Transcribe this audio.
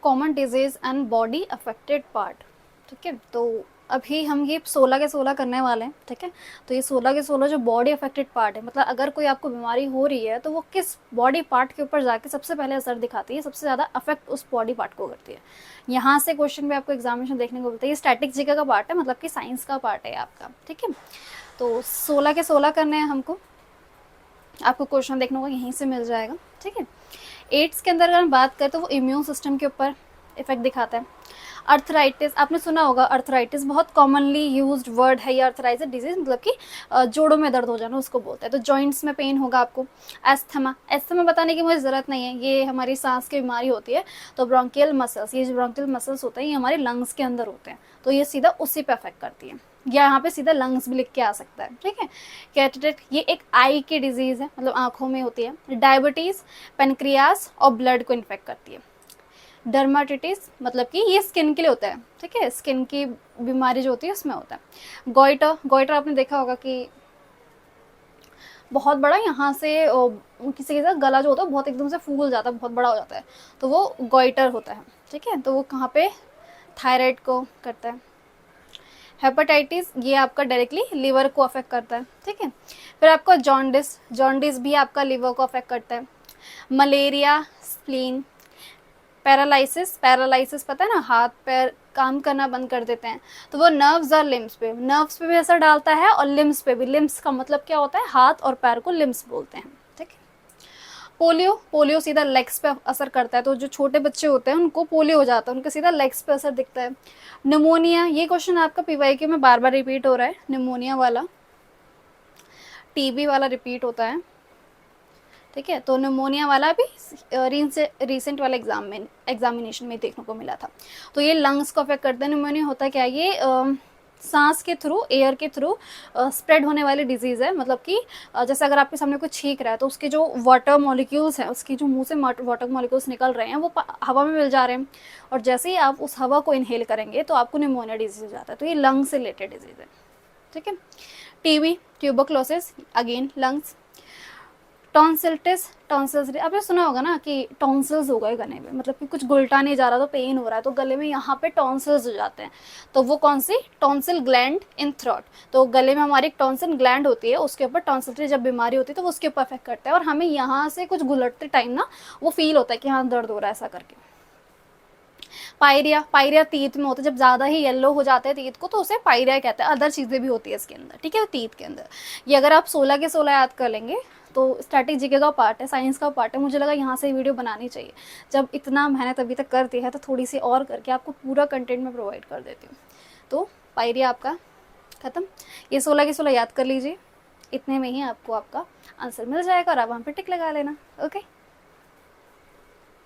Common disease and body affected part. ठीक है, तो अभी हम ये 16 के 16 करने वाले हैं। ठीक है, तो ये 16 के 16 जो बॉडी अफेक्टेड पार्ट है, मतलब अगर कोई आपको बीमारी हो रही है तो वो किस बॉडी पार्ट के ऊपर जाके सबसे पहले असर दिखाती है, सबसे ज़्यादा अफेक्ट उस बॉडी पार्ट को करती है। यहाँ से क्वेश्चन में आपको एग्जामिनेशन देखने को मिलता है। ये स्टैटिक जीके का पार्ट है, मतलब कि साइंस का पार्ट है आपका। ठीक है, तो 16 के 16 करने हैं हमको। आपको क्वेश्चन देखने को यहीं से मिल जाएगा। ठीक है, एड्स के अंदर अगर हम बात करें तो वो इम्यून सिस्टम के ऊपर इफेक्ट दिखाता है। अर्थराइटिस, आपने सुना होगा, अर्थराइटिस बहुत कॉमनली यूज्ड वर्ड है ये। अर्थराइटिस डिजीज मतलब कि जोड़ों में दर्द हो जाना उसको बोलते हैं। तो जॉइंट्स में पेन होगा आपको। एस्थमा, एस्थमा बताने की मुझे ज़रूरत नहीं है, ये हमारी सांस की बीमारी होती है। तो ब्रोंकियल मसल्स, ये जो ब्रोंकियल मसल्स होते हैं ये हमारे लंग्स के अंदर होते हैं, तो ये सीधा उसी पे अफेक्ट करती है, या यहाँ पे सीधा लंग्स भी लिख के आ सकता है। ठीक है, कैटरेक्ट, ये एक आई की डिजीज़ है, मतलब आँखों में होती है। डायबिटीज़ पेनक्रियास और ब्लड को इन्फेक्ट करती है। डर्माटिटिस मतलब कि ये स्किन के लिए होता है। ठीक है, स्किन की बीमारी जो होती है उसमें होता है। गोइटर, गोइटर आपने देखा होगा कि बहुत बड़ा यहाँ से किसी का गला जो होता है बहुत एकदम से फूल जाता है, बहुत बड़ा हो जाता है, तो वो गोइटर होता है। ठीक है, तो वो कहाँ पे, थायराइड को करता है। हेपेटाइटिस, ये आपका डायरेक्टली लिवर को अफेक्ट करता है। ठीक है, फिर आपका जॉन्डिस, जॉन्डिस भी आपका लिवर को अफेक्ट करता है। Malaria, spleen. पैरालिसिस, पैरालिसिस पता है ना, हाथ पैर काम करना बंद कर देते हैं, तो वो नर्व्स और लिम्स पे, नर्व्स पे भी असर डालता है और लिम्स पे भी। लिम्स का मतलब क्या होता है, हाथ और पैर को लिम्स बोलते हैं। ठीक है, पोलियो, पोलियो सीधा लेग्स पे असर करता है, तो जो छोटे बच्चे होते हैं उनको पोलियो हो जाता है, उनका सीधा लेग्स पे असर दिखता है। निमोनिया, ये क्वेश्चन आपका पीवाईक्यू में बार बार रिपीट हो रहा है, निमोनिया वाला। टीबी वाला रिपीट होता है। ठीक है, तो निमोनिया वाला भी रिसेंट वाले एग्जामिनेशन में देखने को मिला था। तो ये लंग्स को अफेक्ट करता है। निमोनिया होता है क्या, ये सांस के थ्रू, एयर के थ्रू स्प्रेड होने वाली डिजीज़ है। मतलब कि जैसे अगर आपके सामने कोई छींक रहा है तो उसके जो वाटर मॉलिक्यूल्स हैं, उसकी जो मुंह से वाटर मॉलिक्यूल्स निकल रहे हैं वो हवा में मिल जा रहे हैं, और जैसे ही आप उस हवा को इनहेल करेंगे तो आपको निमोनिया डिजीज हो जाता है। तो ये लंग्स से रिलेटेड डिजीज़ है। ठीक है, TB, tuberculosis, again lungs. Tonsillitis, tonsils, आपने सुना होगा ना कि टॉन्सिल्स हो गए गले में, मतलब कि कुछ गुलटा नहीं जा रहा तो पेन हो रहा है, तो गले में यहाँ पे टॉन्सिल्स हो जाते हैं। तो वो कौन सी, टॉन्सिल ग्लैंड इन थ्रोट। तो गले में हमारी एक टॉन्सिल ग्लैंड होती है, उसके ऊपर टॉन्सिलिटिस जब बीमारी होती है तो वो उसके ऊपर अफेक्ट करता है, और हमें यहाँ से कुछ गुलटते टाइम ना वो फील होता है कि हाँ दर्द हो रहा है ऐसा करके। पायरिया, पायरिया तीत में होता है, जब ज़्यादा ही येलो हो जाते हैं तीत को तो उसे पायरिया कहते हैं। अदर चीज़ें भी होती है इसके अंदर। ठीक है, तीत के अंदर। ये अगर आप 16 के 16 याद कर लेंगे तो स्टैटिक जीके का पार्ट है, साइंस का पार्ट है। मुझे लगा यहाँ से वीडियो बनानी चाहिए, जब इतना मेहनत अभी तक करती है तो थोड़ी सी और करके आपको पूरा कंटेंट में प्रोवाइड कर देती हूँ। तो पायरिया आपका ख़त्म। ये 16 के 16 याद कर लीजिए, इतने में ही आपको आपका आंसर मिल जाएगा और आप वहाँ पर टिक लगा लेना। ओके।